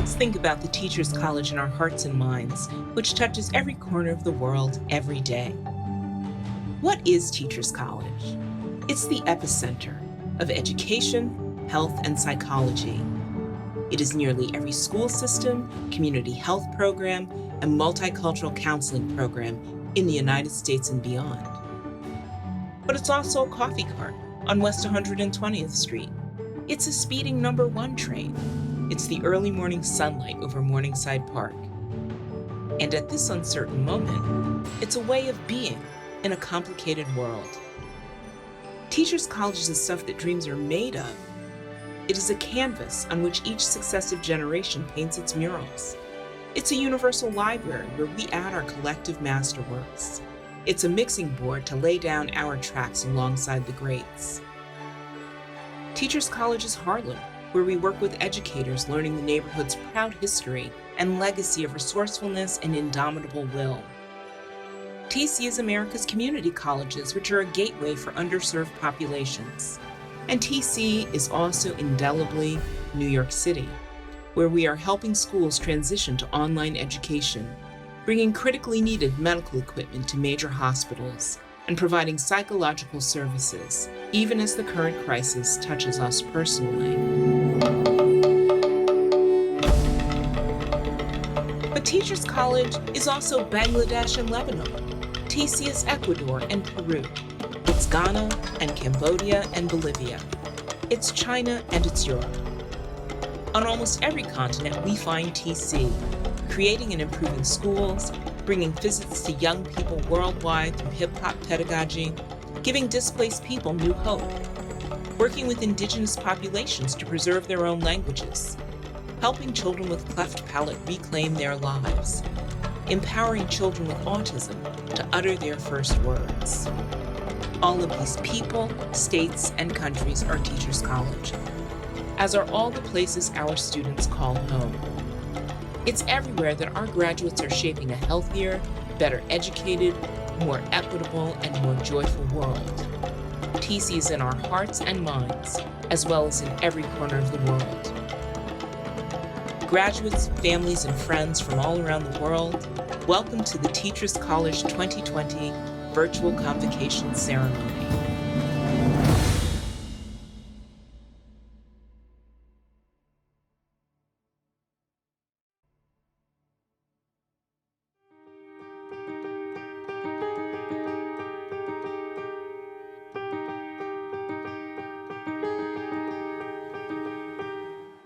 Let's think about the Teachers College in our hearts and minds, which touches every corner of the world every day. What is Teachers College? It's the epicenter of education, health, and psychology. It is nearly every school system, community health program, and multicultural counseling program in the United States and beyond. But it's also a coffee cart on West 120th Street. It's a speeding number 1 train. It's the early morning sunlight over Morningside Park. And at this uncertain moment, it's a way of being in a complicated world. Teachers College is the stuff that dreams are made of. It is a canvas on which each successive generation paints its murals. It's a universal library where we add our collective masterworks. It's a mixing board to lay down our tracks alongside the greats. Teachers College is Harlem, where we work with educators learning the neighborhood's proud history and legacy of resourcefulness and indomitable will. TC is America's community colleges, which are a gateway for underserved populations. And TC is also indelibly New York City, where we are helping schools transition to online education, bringing critically needed medical equipment to major hospitals, and providing psychological services, even as the current crisis touches us personally. But Teachers College is also Bangladesh and Lebanon. TC is Ecuador and Peru. It's Ghana and Cambodia and Bolivia. It's China and it's Europe. On almost every continent, we find TC, creating and improving schools, bringing visits to young people worldwide through hip-hop pedagogy, giving displaced people new hope, working with indigenous populations to preserve their own languages, helping children with cleft palate reclaim their lives, empowering children with autism to utter their first words. All of these people, states, and countries are Teachers College, as are all the places our students call home. It's everywhere that our graduates are shaping a healthier, better educated, more equitable, and more joyful world. TC is in our hearts and minds, as well as in every corner of the world. Graduates, families, and friends from all around the world, welcome to the Teachers College 2020 Virtual Convocation Ceremony.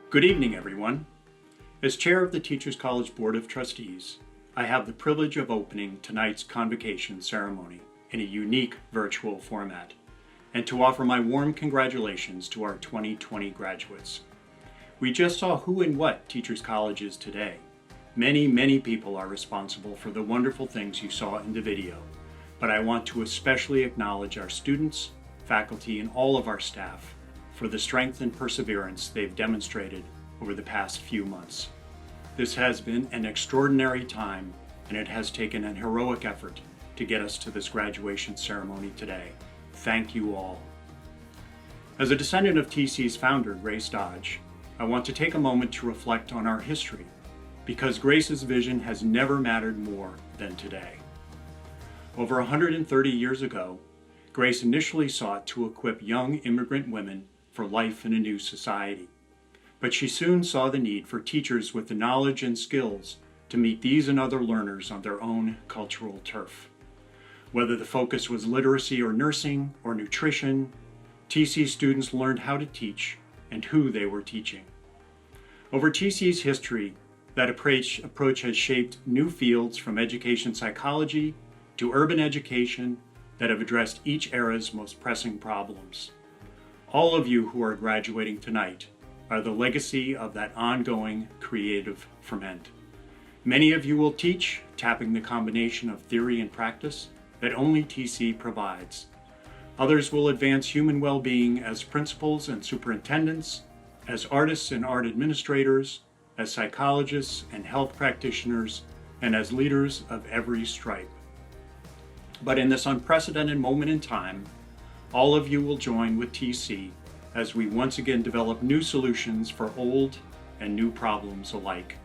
Good evening, everyone. As chair of the Teachers College Board of Trustees, I have the privilege of opening tonight's convocation ceremony in a unique virtual format, and to offer my warm congratulations to our 2020 graduates. We just saw who and what Teachers College is today. Many people are responsible for the wonderful things you saw in the video, but I want to especially acknowledge our students, faculty, and all of our staff for the strength and perseverance they've demonstrated over the past few months. This has been an extraordinary time, and it has taken an heroic effort to get us to this graduation ceremony today. Thank you all. As a descendant of TC's founder, Grace Dodge, I want to take a moment to reflect on our history, because Grace's vision has never mattered more than today. Over 130 years ago, Grace initially sought to equip young immigrant women for life in a new society. But she soon saw the need for teachers with the knowledge and skills to meet these and other learners on their own cultural turf. Whether the focus was literacy or nursing or nutrition, TC students learned how to teach and who they were teaching. Over TC's history, that approach has shaped new fields from education psychology to urban education that have addressed each era's most pressing problems. All of you who are graduating tonight are the legacy of that ongoing creative ferment. Many of you will teach, tapping the combination of theory and practice that only TC provides. Others will advance human well-being as principals and superintendents, as artists and art administrators, as psychologists and health practitioners, and as leaders of every stripe. But in this unprecedented moment in time, all of you will join with TC as we once again develop new solutions for old and new problems alike.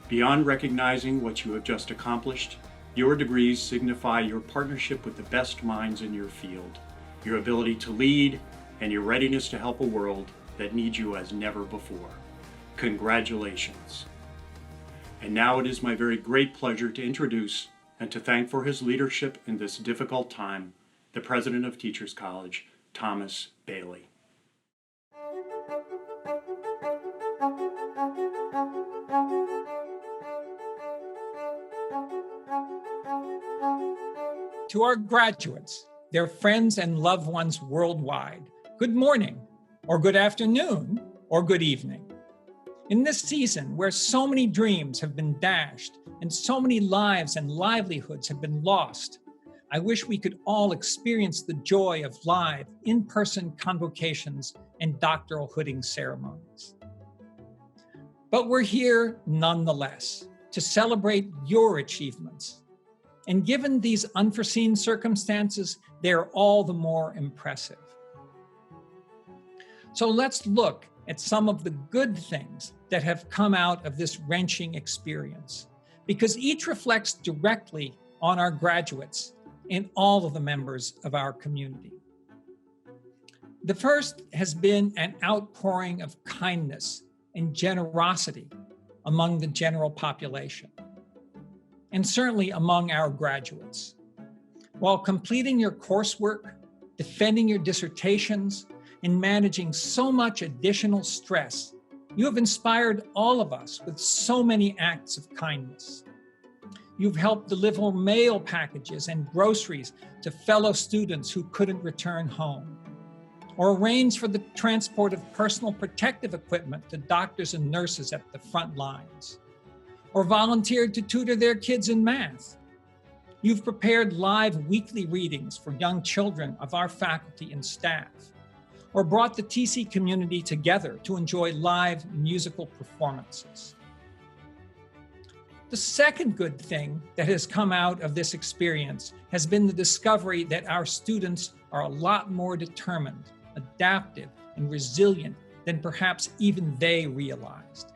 Beyond recognizing what you have just accomplished, your degrees signify your partnership with the best minds in your field, your ability to lead, and your readiness to help a world that needs you as never before. Congratulations. And now it is my very great pleasure to introduce and to thank for his leadership in this difficult time, the President of Teachers College, Thomas Bailey. To our graduates, their friends and loved ones worldwide, good morning, or good afternoon, or good evening. In this season where so many dreams have been dashed and so many lives and livelihoods have been lost, I wish we could all experience the joy of live, in-person convocations and doctoral hooding ceremonies. But we're here nonetheless to celebrate your achievements. And given these unforeseen circumstances, they're all the more impressive. So let's look at some of the good things that have come out of this wrenching experience, because each reflects directly on our graduates and all of the members of our community. The first has been an outpouring of kindness and generosity among the general population, and certainly among our graduates. While completing your coursework, defending your dissertations, and managing so much additional stress, you have inspired all of us with so many acts of kindness. You've helped deliver mail packages and groceries to fellow students who couldn't return home, or arrange for the transport of personal protective equipment to doctors and nurses at the front lines, or volunteered to tutor their kids in math. You've prepared live weekly readings for young children of our faculty and staff, or brought the TC community together to enjoy live musical performances. The second good thing that has come out of this experience has been the discovery that our students are a lot more determined, adaptive, and resilient than perhaps even they realized.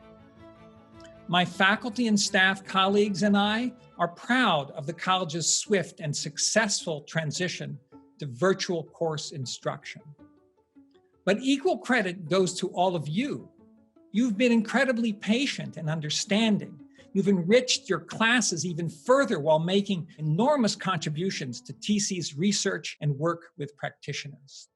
My faculty and staff colleagues and I are proud of the college's swift and successful transition to virtual course instruction. But equal credit goes to all of you. You've been incredibly patient and understanding. You've enriched your classes even further while making enormous contributions to TC's research and work with practitioners.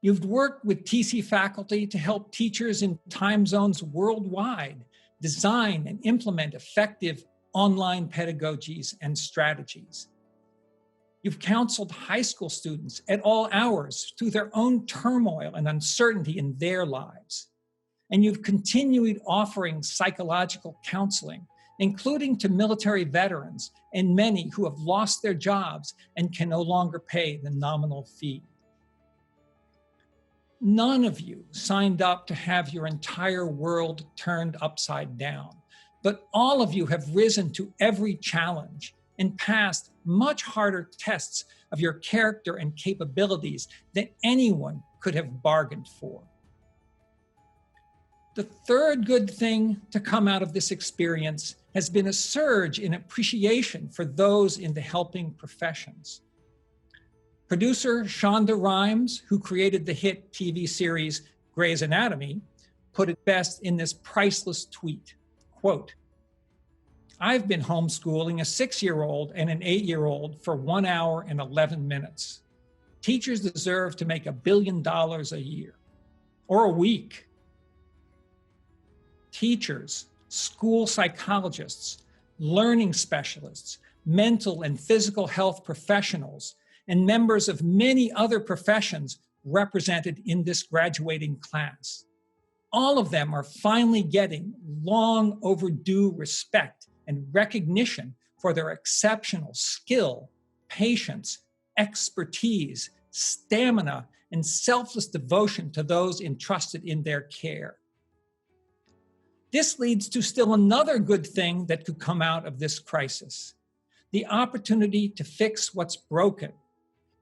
You've worked with TC faculty to help teachers in time zones worldwide design and implement effective online pedagogies and strategies. You've counseled high school students at all hours through their own turmoil and uncertainty in their lives. And you've continued offering psychological counseling, including to military veterans and many who have lost their jobs and can no longer pay the nominal fee. None of you signed up to have your entire world turned upside down, but all of you have risen to every challenge and passed much harder tests of your character and capabilities than anyone could have bargained for. The third good thing to come out of this experience has been a surge in appreciation for those in the helping professions. Producer Shonda Rhimes, who created the hit TV series Grey's Anatomy, put it best in this priceless tweet, quote, "I've been homeschooling a 6-year-old and an 8-year-old for 1 hour and 11 minutes. Teachers deserve to make $1 billion a year or a week." Teachers, school psychologists, learning specialists, mental and physical health professionals, and members of many other professions represented in this graduating class. All of them are finally getting long overdue respect and recognition for their exceptional skill, patience, expertise, stamina, and selfless devotion to those entrusted in their care. This leads to still another good thing that could come out of this crisis: the opportunity to fix what's broken,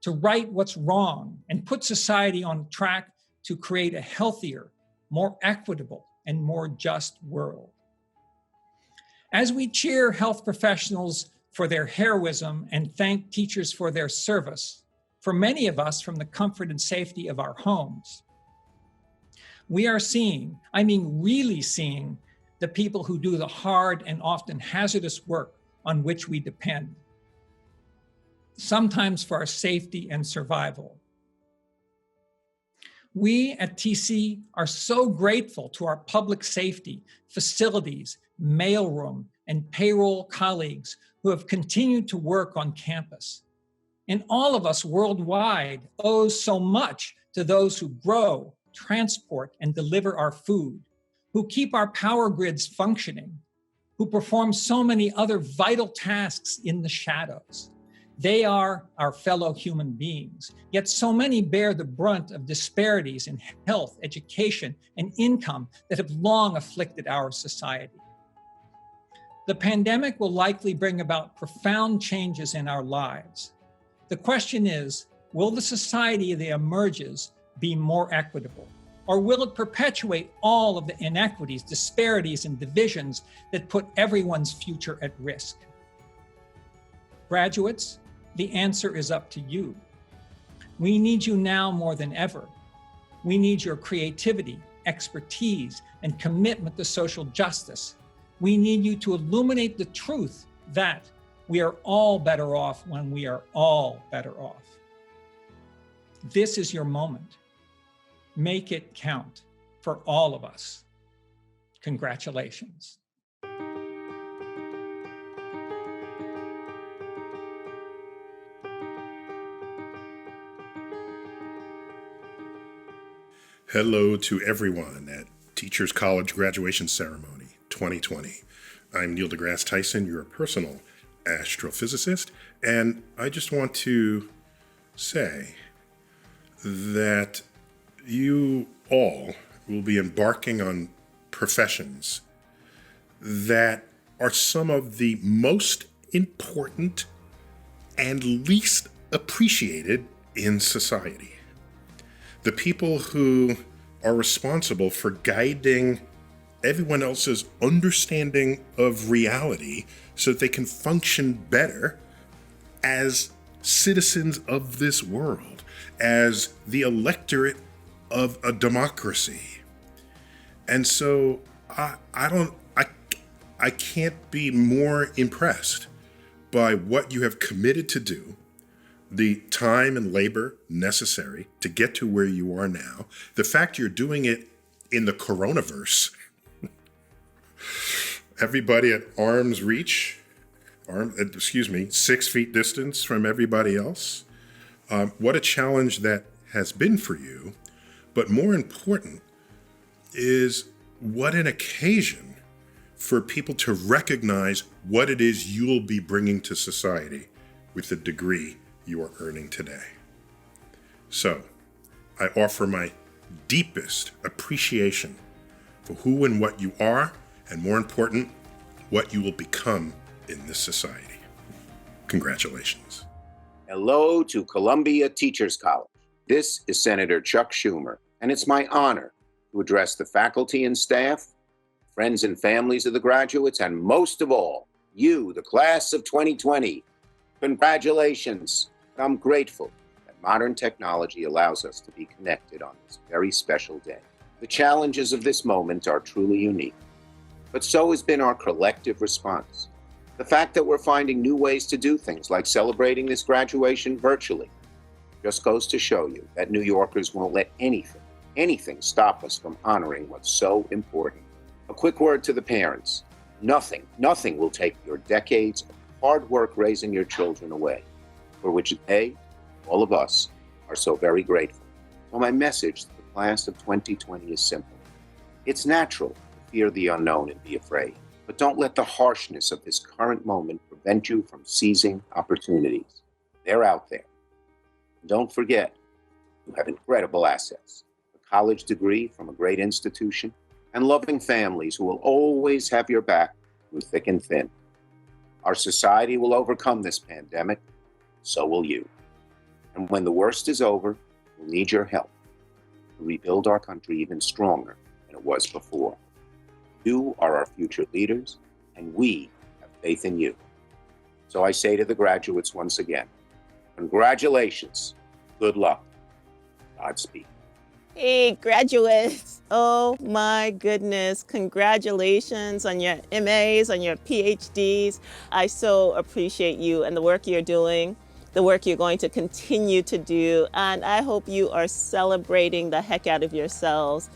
to right what's wrong, and put society on track to create a healthier, more equitable, and more just world. As we cheer health professionals for their heroism and thank teachers for their service, for many of us from the comfort and safety of our homes, we are seeing, I mean really seeing, the people who do the hard and often hazardous work on which we depend, sometimes for our safety and survival. We at TC are so grateful to our public safety, facilities, mailroom, and payroll colleagues who have continued to work on campus. And all of us worldwide owe so much to those who grow, transport, and deliver our food, who keep our power grids functioning, who perform so many other vital tasks in the shadows. They are our fellow human beings, yet so many bear the brunt of disparities in health, education, and income that have long afflicted our society. The pandemic will likely bring about profound changes in our lives. The question is, will the society that emerges be more equitable? Or will it perpetuate all of the inequities, disparities, and divisions that put everyone's future at risk? Graduates, the answer is up to you. We need you now more than ever. We need your creativity, expertise, and commitment to social justice. We need you to illuminate the truth that we are all better off when we are all better off. This is your moment. Make it count for all of us. Congratulations. Hello to everyone at Teachers College Graduation Ceremony 2020. I'm Neil deGrasse Tyson, your personal astrophysicist, and I just want to say that you all will be embarking on professions that are some of the most important and least appreciated in society. The people who are responsible for guiding everyone else's understanding of reality so that they can function better as citizens of this world, as the electorate of a democracy. And so I can't be more impressed by what you have committed to do, the time and labor necessary to get to where you are now, the fact you're doing it in the coronavirus, everybody at arm's reach, 6 feet distance from everybody else. What a challenge that has been for you. But more important is what an occasion for people to recognize what it is you'll be bringing to society with the degree you are earning today. So, I offer my deepest appreciation for who and what you are, and more important, what you will become in this society. Congratulations. Hello to Columbia Teachers College. This is Senator Chuck Schumer, and it's my honor to address the faculty and staff, friends and families of the graduates, and most of all, you, the class of 2020. Congratulations. I'm grateful that modern technology allows us to be connected on this very special day. The challenges of this moment are truly unique, but so has been our collective response. The fact that we're finding new ways to do things, like celebrating this graduation virtually, just goes to show you that New Yorkers won't let anything stop us from honoring what's so important. A quick word to the parents. Nothing will take your decades of hard work raising your children away, for which they, all of us, are so very grateful. So my message to the class of 2020 is simple. It's natural to fear the unknown and be afraid, but don't let the harshness of this current moment prevent you from seizing opportunities. They're out there. And don't forget, you have incredible assets, a college degree from a great institution, and loving families who will always have your back through thick and thin. Our society will overcome this pandemic, so will you. And when the worst is over, we'll need your help to rebuild our country even stronger it was before. You are our future leaders, and we have faith in you. So I say to the graduates once again, congratulations, good luck, Godspeed. Hey, graduates. Oh my goodness. Congratulations on your MAs, on your PhDs. I so appreciate you and the work you're doing, the work you're going to continue to do, and I hope you are celebrating the heck out of yourselves.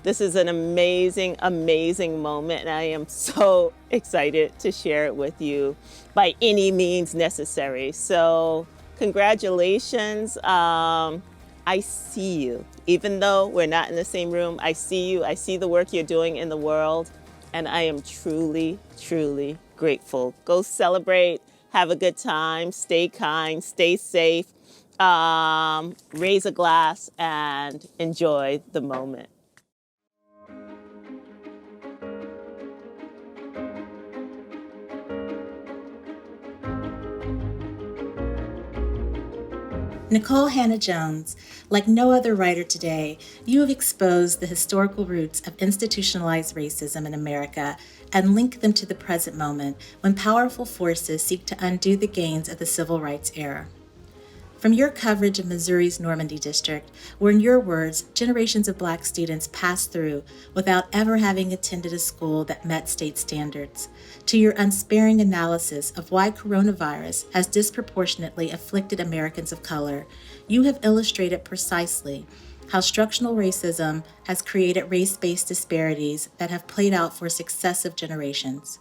This is an amazing, amazing moment, and I am so excited to share it with you by any means necessary. So, congratulations. I see you. Even though we're not in the same room, I see you. I see the work you're doing in the world, and I am truly, truly grateful. Go celebrate, have a good time, stay kind, stay safe, raise a glass, and enjoy the moment. Nicole Hannah-Jones, like no other writer today, you have exposed the historical roots of institutionalized racism in America and linked them to the present moment when powerful forces seek to undo the gains of the civil rights era. From your coverage of Missouri's Normandy District, where in your words, generations of Black students passed through without ever having attended a school that met state standards, to your unsparing analysis of why coronavirus has disproportionately afflicted Americans of color, you have illustrated precisely how structural racism has created race-based disparities that have played out for successive generations.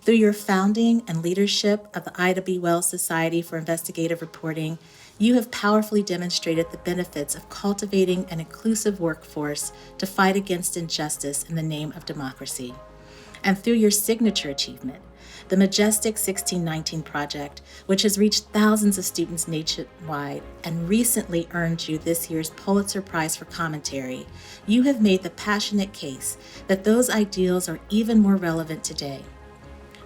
Through your founding and leadership of the Ida B. Wells Society for Investigative Reporting, you have powerfully demonstrated the benefits of cultivating an inclusive workforce to fight against injustice in the name of democracy. And through your signature achievement, the majestic 1619 Project, which has reached thousands of students nationwide and recently earned you this year's Pulitzer Prize for Commentary, you have made the passionate case that those ideals are even more relevant today.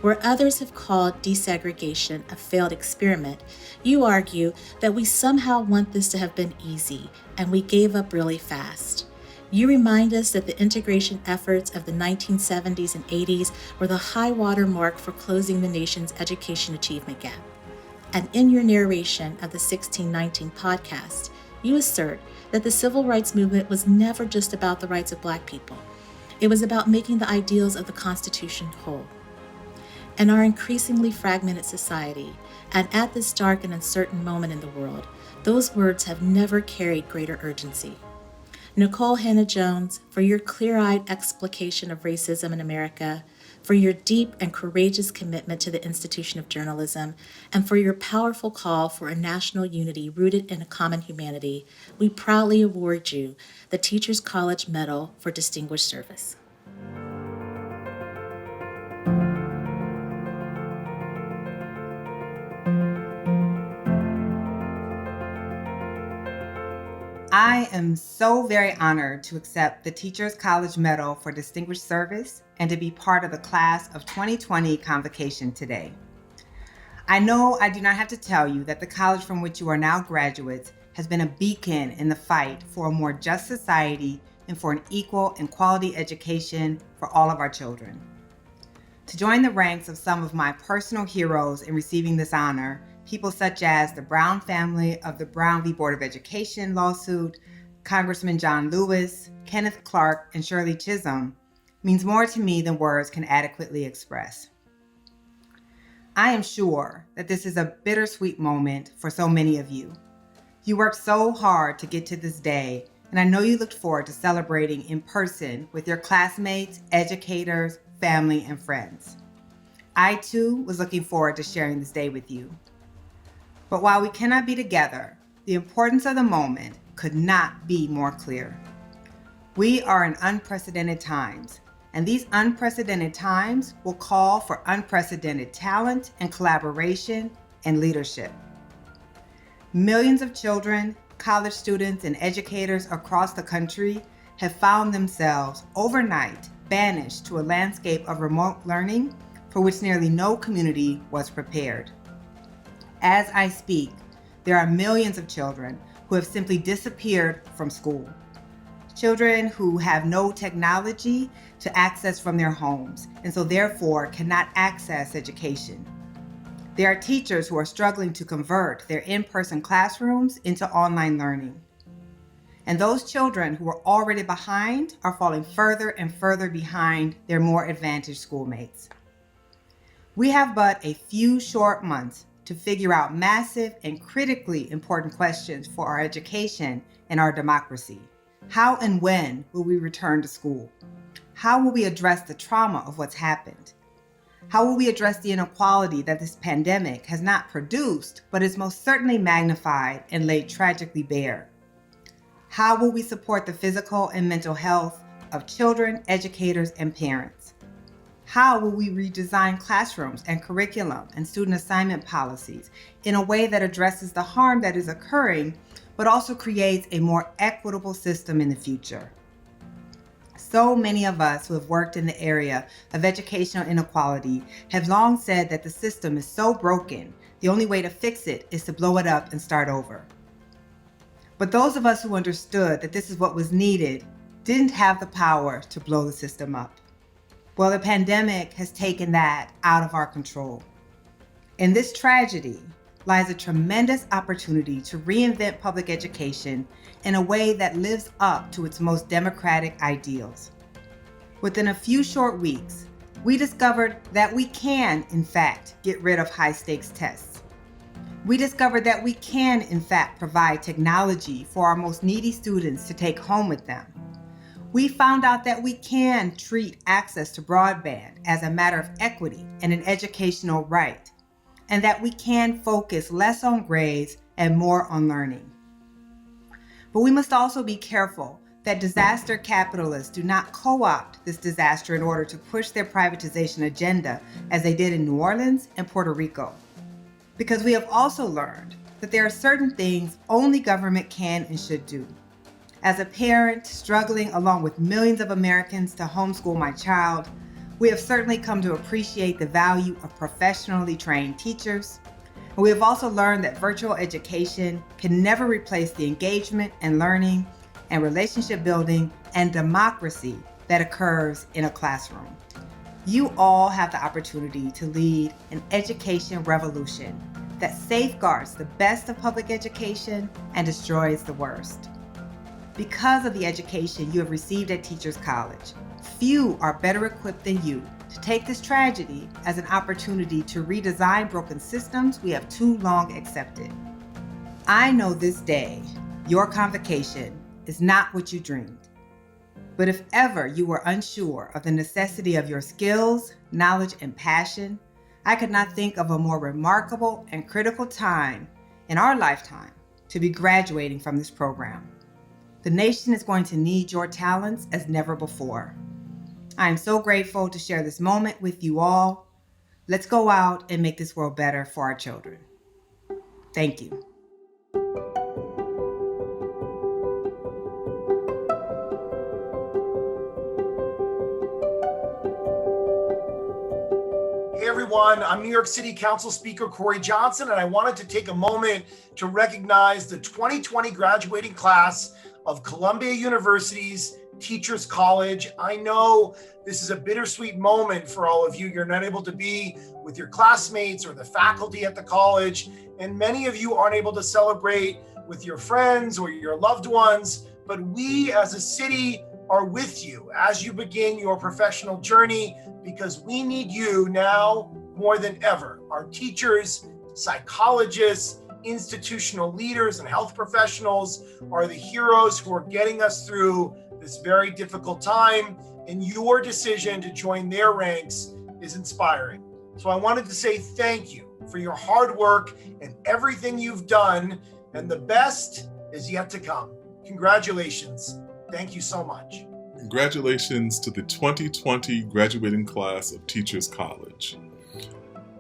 Where others have called desegregation a failed experiment, you argue that we somehow want this to have been easy, and we gave up really fast. You remind us that the integration efforts of the 1970s and 80s were the high water mark for closing the nation's education achievement gap. And in your narration of the 1619 podcast, you assert that the civil rights movement was never just about the rights of Black people. It was about making the ideals of the Constitution whole. In our increasingly fragmented society, and at this dark and uncertain moment in the world, those words have never carried greater urgency. Nicole Hannah-Jones, for your clear-eyed explication of racism in America, for your deep and courageous commitment to the institution of journalism, and for your powerful call for a national unity rooted in a common humanity, we proudly award you the Teachers College Medal for Distinguished Service. I am so very honored to accept the Teachers College Medal for Distinguished Service and to be part of the class of 2020 Convocation today. I know I do not have to tell you that the college from which you are now graduates has been a beacon in the fight for a more just society and for an equal and quality education for all of our children. To join the ranks of some of my personal heroes in receiving this honor, people such as the Brown family of the Brown v. Board of Education lawsuit, Congressman John Lewis, Kenneth Clark, and Shirley Chisholm, means more to me than words can adequately express. I am sure that this is a bittersweet moment for so many of you. You worked so hard to get to this day, and I know you looked forward to celebrating in person with your classmates, educators, family, and friends. I too was looking forward to sharing this day with you. But while we cannot be together, the importance of the moment could not be more clear. We are in unprecedented times, and these unprecedented times will call for unprecedented talent and collaboration and leadership. Millions of children, college students, and educators across the country have found themselves overnight banished to a landscape of remote learning for which nearly no community was prepared. As I speak, there are millions of children who have simply disappeared from school. children who have no technology to access from their homes, and so therefore cannot access education. There are teachers who are struggling to convert their in-person classrooms into online learning. And those children who are already behind are falling further and further behind their more advantaged schoolmates. We have but a few short months to figure out massive and critically important questions for our education and our democracy. How and when will we return to school? How will we address the trauma of what's happened? How will we address the inequality that this pandemic has not produced, but is most certainly magnified and laid tragically bare? How will we support the physical and mental health of children, educators, and parents? How will we redesign classrooms and curriculum and student assignment policies in a way that addresses the harm that is occurring, but also creates a more equitable system in the future? So many of us who have worked in the area of educational inequality have long said that the system is so broken, the only way to fix it is to blow it up and start over. But those of us who understood that this is what was needed didn't have the power to blow the system up. Well, the pandemic has taken that out of our control. In this tragedy lies a tremendous opportunity to reinvent public education in a way that lives up to its most democratic ideals. Within a few short weeks, we discovered that we can, in fact, get rid of high-stakes tests. We discovered that we can, in fact, provide technology for our most needy students to take home with them. We found out that we can treat access to broadband as a matter of equity and an educational right, and that we can focus less on grades and more on learning. But we must also be careful that disaster capitalists do not co-opt this disaster in order to push their privatization agenda as they did in New Orleans and Puerto Rico. Because we have also learned that there are certain things only government can and should do. As a parent struggling along with millions of Americans to homeschool my child, we have certainly come to appreciate the value of professionally trained teachers. And we have also learned that virtual education can never replace the engagement and learning and relationship building and democracy that occurs in a classroom. You all have the opportunity to lead an education revolution that safeguards the best of public education and destroys the worst. Because of the education you have received at Teachers College, few are better equipped than you to take this tragedy as an opportunity to redesign broken systems we have too long accepted. I know this day, your convocation is not what you dreamed. But if ever you were unsure of the necessity of your skills, knowledge, and passion, I could not think of a more remarkable and critical time in our lifetime to be graduating from this program. The nation is going to need your talents as never before. I am so grateful to share this moment with you all. Let's go out and make this world better for our children. Thank you. Hey everyone, I'm New York City Council Speaker Corey Johnson, and I wanted to take a moment to recognize the 2020 graduating class of Columbia University's Teachers College. I know this is a bittersweet moment for all of you. You're not able to be with your classmates or the faculty at the college, and many of you aren't able to celebrate with your friends or your loved ones, but we as a city are with you as you begin your professional journey, because we need you now more than ever. Our teachers, psychologists, institutional leaders, and health professionals are the heroes who are getting us through this very difficult time, and your decision to join their ranks is inspiring. So I wanted to say thank you for your hard work and everything you've done, and the best is yet to come. Congratulations. Thank you so much. Congratulations to the 2020 graduating class of Teachers College.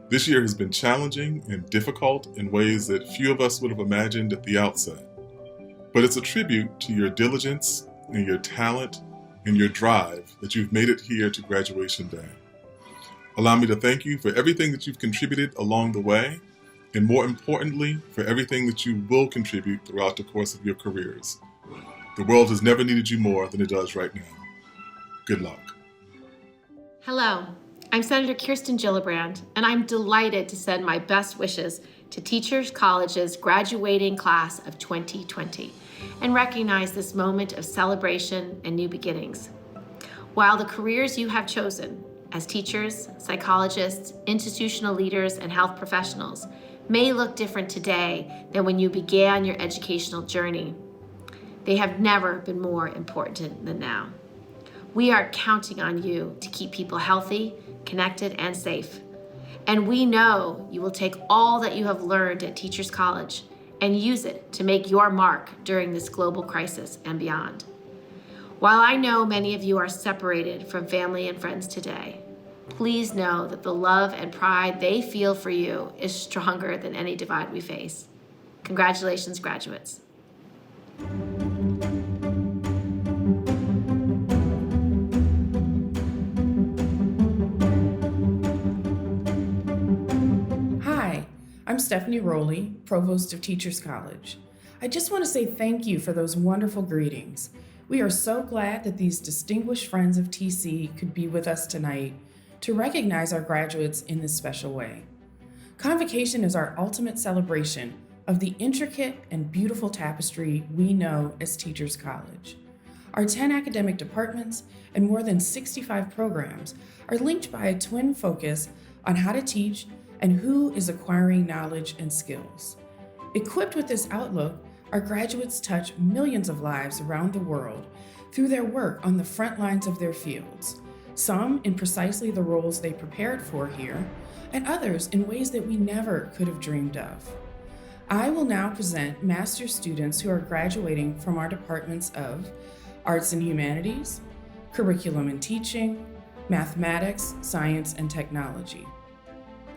This year has been challenging and difficult in ways that few of us would have imagined at the outset. But it's a tribute to your diligence and your talent and your drive that you've made it here to graduation day. Allow me to thank you for everything that you've contributed along the way, and more importantly, for everything that you will contribute throughout the course of your careers. The world has never needed you more than it does right now. Good luck. Hello, I'm Senator Kirsten Gillibrand, and I'm delighted to send my best wishes to Teachers College's graduating class of 2020 and recognize this moment of celebration and new beginnings. While the careers you have chosen as teachers, psychologists, institutional leaders, and health professionals may look different today than when you began your educational journey, they have never been more important than now. We are counting on you to keep people healthy, connected, and safe. And we know you will take all that you have learned at Teachers College and use it to make your mark during this global crisis and beyond. While I know many of you are separated from family and friends today, please know that the love and pride they feel for you is stronger than any divide we face. Congratulations, graduates. Hi, I'm Stephanie Rowley, Provost of Teachers College. I just want to say thank you for those wonderful greetings. We are so glad that these distinguished friends of TC could be with us tonight to recognize our graduates in this special way. Convocation is our ultimate celebration of the intricate and beautiful tapestry we know as Teachers College. Our 10 academic departments and more than 65 programs are linked by a twin focus on how to teach and who is acquiring knowledge and skills. Equipped with this outlook, our graduates touch millions of lives around the world through their work on the front lines of their fields, some in precisely the roles they prepared for here, and others in ways that we never could have dreamed of. I will now present master's students who are graduating from our departments of Arts and Humanities, Curriculum and Teaching, Mathematics, Science, and Technology.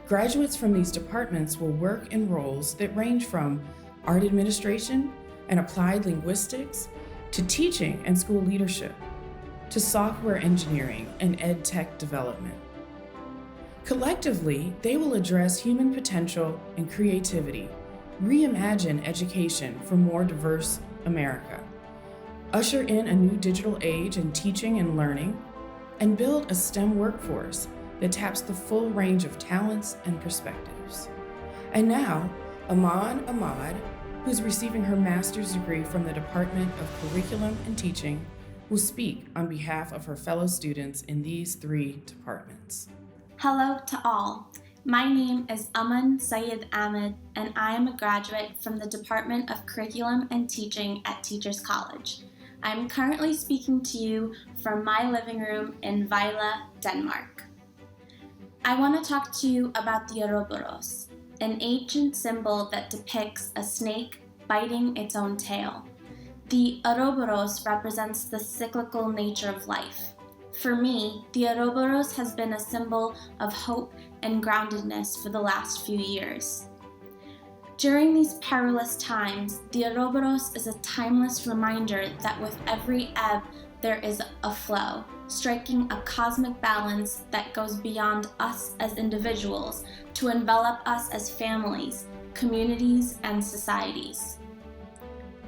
Graduates from these departments will work in roles that range from art administration and applied linguistics, to teaching and school leadership, to software engineering and ed tech development. Collectively, they will address human potential and creativity, reimagine education for more diverse America, usher in a new digital age in teaching and learning, and build a STEM workforce that taps the full range of talents and perspectives. And now, Aman Ahmad, who's receiving her master's degree from the Department of Curriculum and Teaching, will speak on behalf of her fellow students in these 3 departments. Hello to all. My name is Aman Syed Ahmed, and I am a graduate from the Department of Curriculum and Teaching at Teachers College. I'm currently speaking to you from my living room in Vejle, Denmark. I want to talk to you about the Ouroboros, an ancient symbol that depicts a snake biting its own tail. The Ouroboros represents the cyclical nature of life. For me, the Ouroboros has been a symbol of hope and groundedness for the last few years. During these perilous times, the Ouroboros is a timeless reminder that with every ebb, there is a flow, striking a cosmic balance that goes beyond us as individuals to envelop us as families, communities, and societies.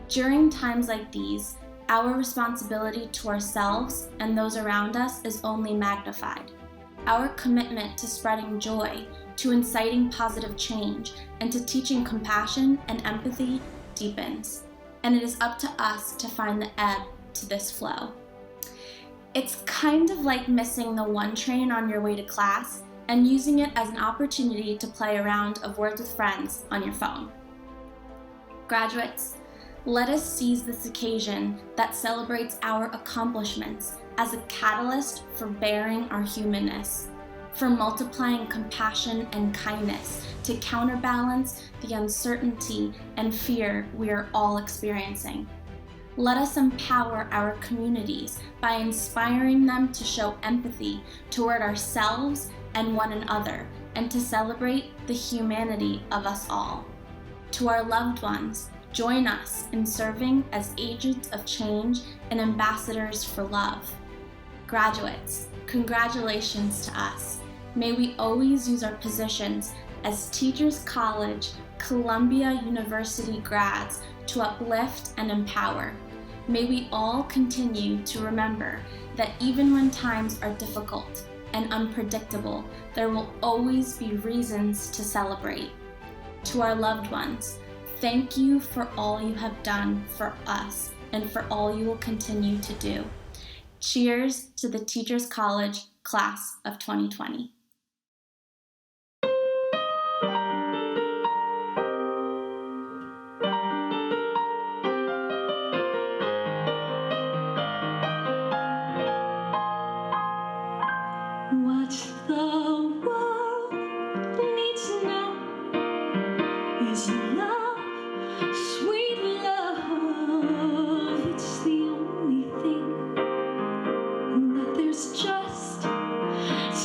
During times like these, our responsibility to ourselves and those around us is only magnified. Our commitment to spreading joy, to inciting positive change, and to teaching compassion and empathy deepens. And it is up to us to find the ebb to this flow. It's kind of like missing the one train on your way to class and using it as an opportunity to play a round of Words with Friends on your phone. Graduates, let us seize this occasion that celebrates our accomplishments as a catalyst for bearing our humanness, for multiplying compassion and kindness to counterbalance the uncertainty and fear we are all experiencing. Let us empower our communities by inspiring them to show empathy toward ourselves and one another, and to celebrate the humanity of us all. To our loved ones, join us in serving as agents of change and ambassadors for love. Graduates, congratulations to us. May we always use our positions as Teachers College, Columbia University grads to uplift and empower. May we all continue to remember that even when times are difficult and unpredictable, there will always be reasons to celebrate. To our loved ones, thank you for all you have done for us and for all you will continue to do. Cheers to the Teachers College Class of 2020. What the world needs now is love, sweet love. It's the only thing that there's just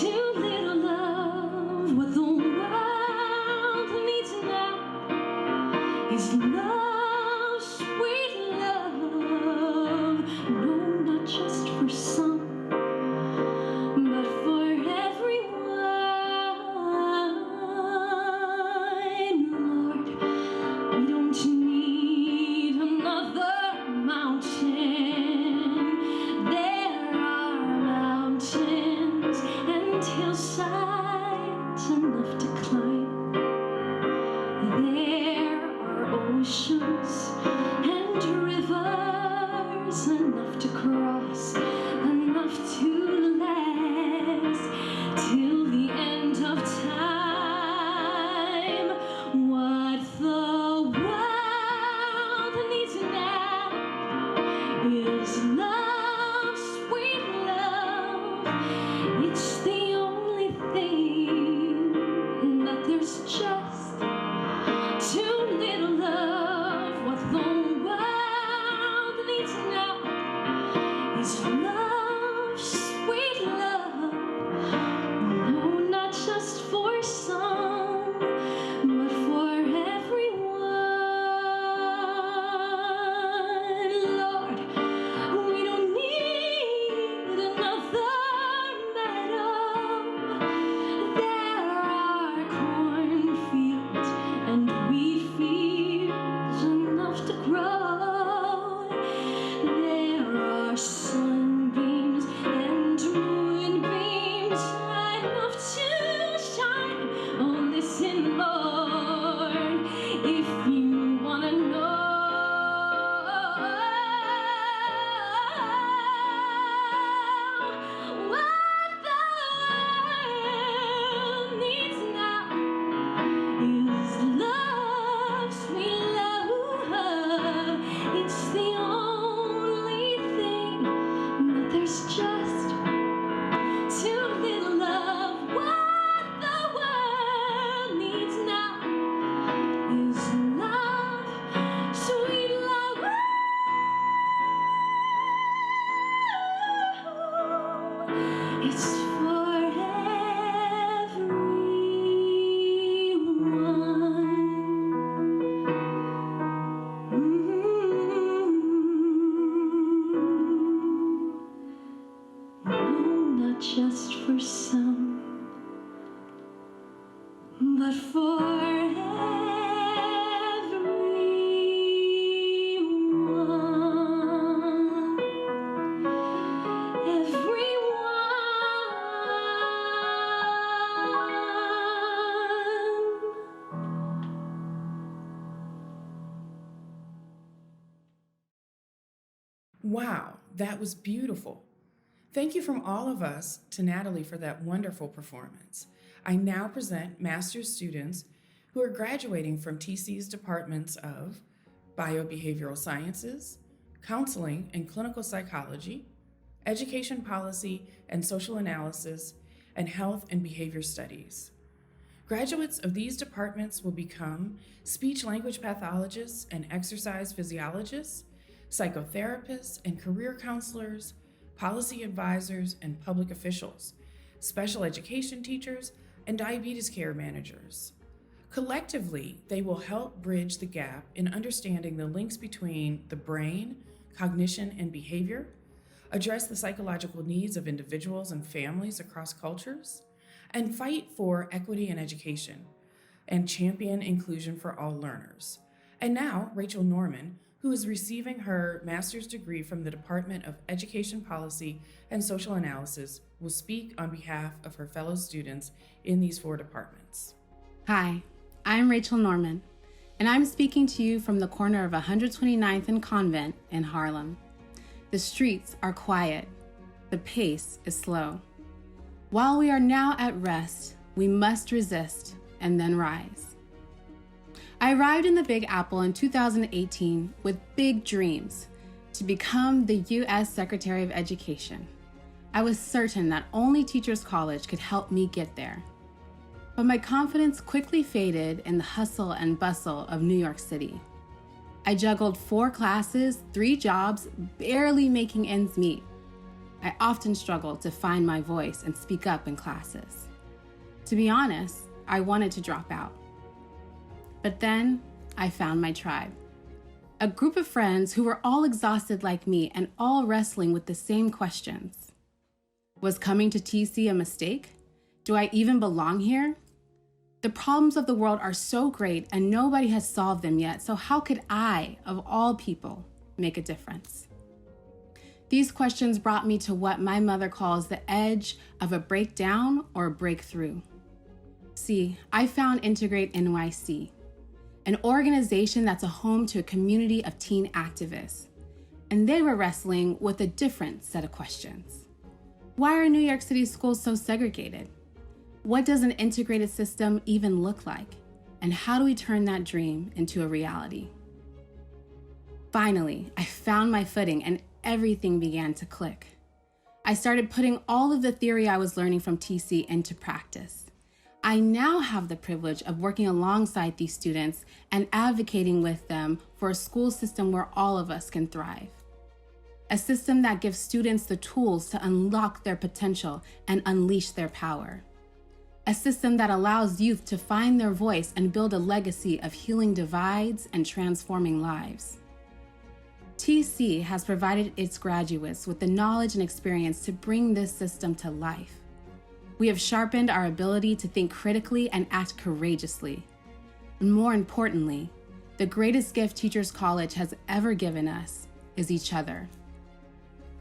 too little of. What the world needs now is love, sweet love. No, not just for some, but for everyone. Lord, we don't need another mountain. There are mountains and hillsides enough to climb. There are oceans and rivers enough to cross, enough to last till the end of time. What the world needs now is love, sweet love. It's the only thing that there's just too little of. What the world needs now is love, sweet love. No, not just for some, but for everyone. Lord, we don't need another meadow. There are cornfields and wheat fields enough to grow. There are sunbeams and moonbeams enough to shine. Oh, listen, Lord, if you want to know what the world needs now is love, sweet love. It's the only thing that there's just too little of. What the world needs now is love, sweet love. It's for everyone. Not just for some, but for everyone. Wow, that was beautiful. Thank you from all of us to Natalie for that wonderful performance. I now present master's students who are graduating from TC's departments of Biobehavioral Sciences, Counseling and Clinical Psychology, Education Policy and Social Analysis, and Health and Behavior Studies. Graduates of these departments will become speech-language pathologists and exercise physiologists, psychotherapists and career counselors, policy advisors and public officials, special education teachers, and diabetes care managers. Collectively, they will help bridge the gap in understanding the links between the brain, cognition, and behavior, address the psychological needs of individuals and families across cultures, and fight for equity in education, and champion inclusion for all learners. And now, Rachel Norman, who who is receiving her master's degree from the Department of Education Policy and Social Analysis, will speak on behalf of her fellow students in these 4 departments. Hi, I'm Rachel Norman, and I'm speaking to you from the corner of 129th and Convent in Harlem. The streets are quiet. The pace is slow. While we are now at rest, we must resist and then rise. I arrived in the Big Apple in 2018 with big dreams to become the U.S. Secretary of Education. I was certain that only Teachers College could help me get there. But my confidence quickly faded in the hustle and bustle of New York City. I juggled 4 classes, 3 jobs, barely making ends meet. I often struggled to find my voice and speak up in classes. To be honest, I wanted to drop out. But then I found my tribe. A group of friends who were all exhausted like me and all wrestling with the same questions. Was coming to TC a mistake? Do I even belong here? The problems of the world are so great and nobody has solved them yet, so how could I, of all people, make a difference? These questions brought me to what my mother calls the edge of a breakdown or a breakthrough. See, I found Integrate NYC, an organization that's a home to a community of teen activists, and they were wrestling with a different set of questions. Why are New York City schools so segregated? What does an integrated system even look like? And how do we turn that dream into a reality? Finally, I found my footing and everything began to click. I started putting all of the theory I was learning from TC into practice. I now have the privilege of working alongside these students and advocating with them for a school system where all of us can thrive. A system that gives students the tools to unlock their potential and unleash their power. A system that allows youth to find their voice and build a legacy of healing divides and transforming lives. TC has provided its graduates with the knowledge and experience to bring this system to life. We have sharpened our ability to think critically and act courageously. And more importantly, the greatest gift Teachers College has ever given us is each other.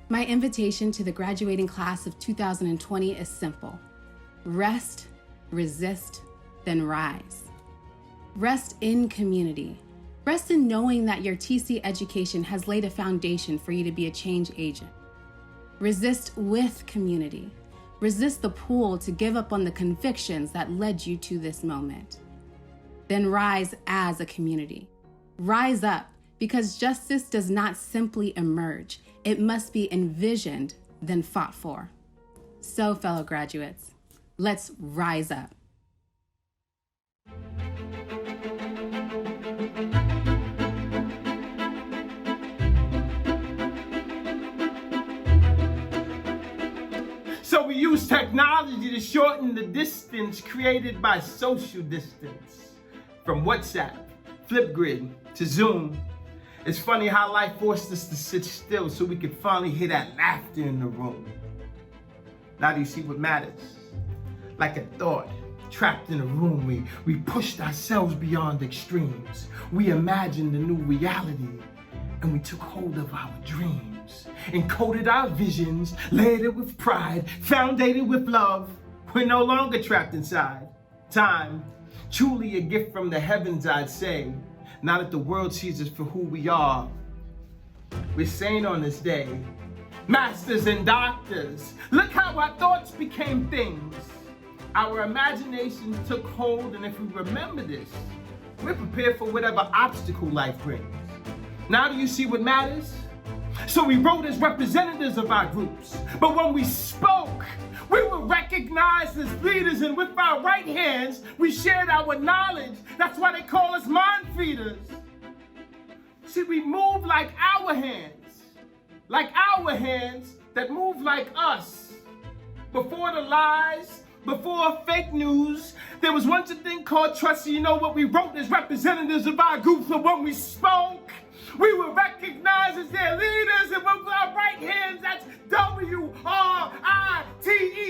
My invitation to the graduating class of 2020 is simple. Rest, resist, then rise. Rest in community. Rest in knowing that your TC education has laid a foundation for you to be a change agent. Resist with community. Resist the pull to give up on the convictions that led you to this moment. Then rise as a community. Rise up, because justice does not simply emerge. It must be envisioned, then fought for. So, fellow graduates, let's rise up. So we use technology to shorten the distance created by social distance. From WhatsApp, Flipgrid, to Zoom. It's funny how life forced us to sit still so we could finally hear that laughter in the room. Now do you see what matters? Like a thought, trapped in a room, we pushed ourselves beyond extremes. We imagined a new reality, and we took hold of our dreams, encoded our visions, layered it with pride, founded it with love. We're no longer trapped inside. Time, truly a gift from the heavens, I'd say. Now that the world sees us for who we are, we're saying on this day, masters and doctors, look how our thoughts became things. Our imagination took hold, and if we remember this, we're prepared for whatever obstacle life brings. Now do you see what matters? So we wrote as representatives of our groups, but when we spoke, we were recognized as leaders, and with our right hands, we shared our knowledge. That's why they call us mind feeders. See, we move like our hands that move like us. Before the lies, before fake news, there was once a thing called trust. You know what we wrote as representatives of our groups, but when we spoke, we were recognized as their leaders, and with our right hands, that's W-R-I-T-E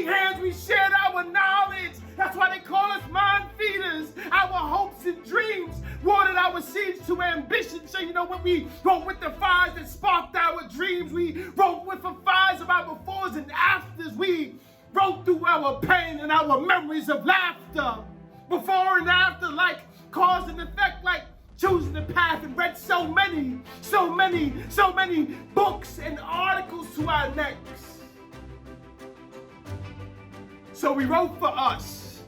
hands, we shared our knowledge. That's why they call us mind feeders. Our hopes and dreams watered our seeds to ambition. ambition. So you know when we wrote with the fires that sparked our dreams, we wrote with the fires of our befores and afters. We wrote through our pain and our memories of laughter. Before and after, like cause and effect, like choosing the path, and read so many books and articles to our necks. So we wrote for us.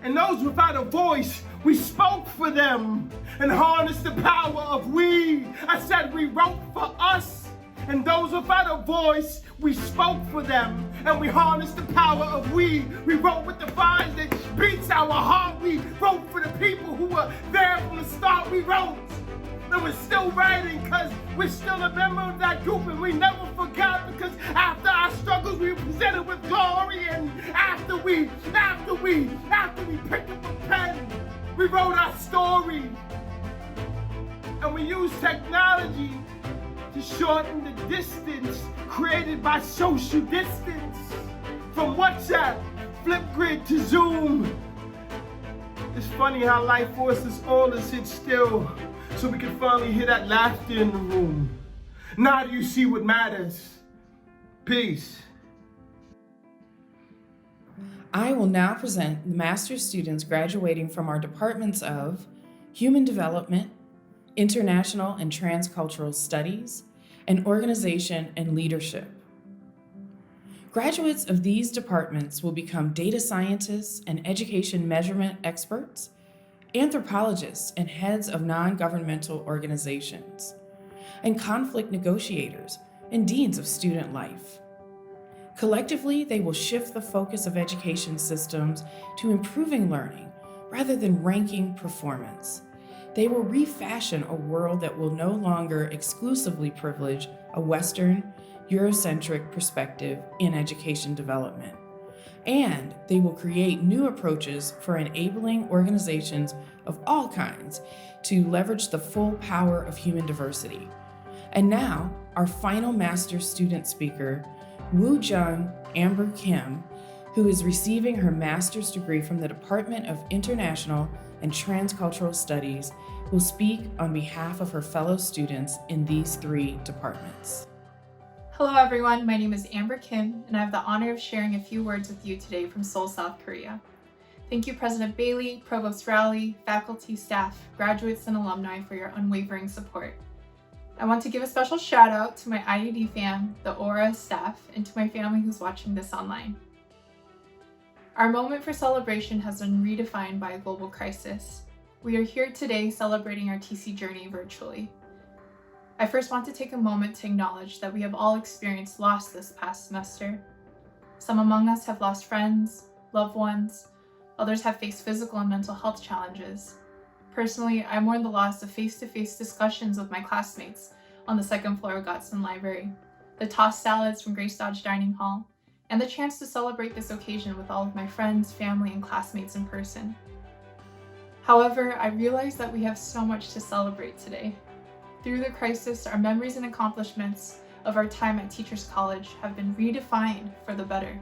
And those without a voice, we spoke for them and harnessed the power of we. I said we wrote for us. And those without a voice, we spoke for them and we harnessed the power of we. We wrote with the fires that beats our heart. We wrote for the people who were there from the start. We wrote. And we're still writing because we're still a member of that group, and we never forgot, because after our struggles we were presented with glory, and after we picked up a pen, we wrote our story. And we used technology to shorten the distance created by social distance. From WhatsApp, Flipgrid to Zoom. It's funny how life forces all to sit still so we can finally hear that laughter in the room. Now do you see what matters? Peace. I will now present the master's students graduating from our departments of Human Development, International and Transcultural Studies, and Organization and Leadership. Graduates of these departments will become data scientists and education measurement experts, anthropologists and heads of non-governmental organizations, and conflict negotiators and deans of student life. Collectively, they will shift the focus of education systems to improving learning rather than ranking performance. They will refashion a world that will no longer exclusively privilege a Western, Eurocentric perspective in education development. And they will create new approaches for enabling organizations of all kinds to leverage the full power of human diversity. And now, our final master's student speaker, Woo Jung Amber Kim, who is receiving her master's degree from the Department of International and Transcultural Studies, will speak on behalf of her fellow students in these three departments. Hello everyone, my name is Amber Kim, and I have the honor of sharing a few words with you today from Seoul, South Korea. Thank you President Bailey, Provost Rowley, faculty, staff, graduates, and alumni for your unwavering support. I want to give a special shout out to my IUD fam, the Aura staff, and to my family who's watching this online. Our moment for celebration has been redefined by a global crisis. We are here today celebrating our TC journey virtually. I first want to take a moment to acknowledge that we have all experienced loss this past semester. Some among us have lost friends, loved ones, others have faced physical and mental health challenges. Personally, I mourn the loss of face-to-face discussions with my classmates on the second floor of Gotson Library, the tossed salads from Grace Dodge Dining Hall, and the chance to celebrate this occasion with all of my friends, family, and classmates in person. However, I realize that we have so much to celebrate today. Through the crisis, our memories and accomplishments of our time at Teachers College have been redefined for the better.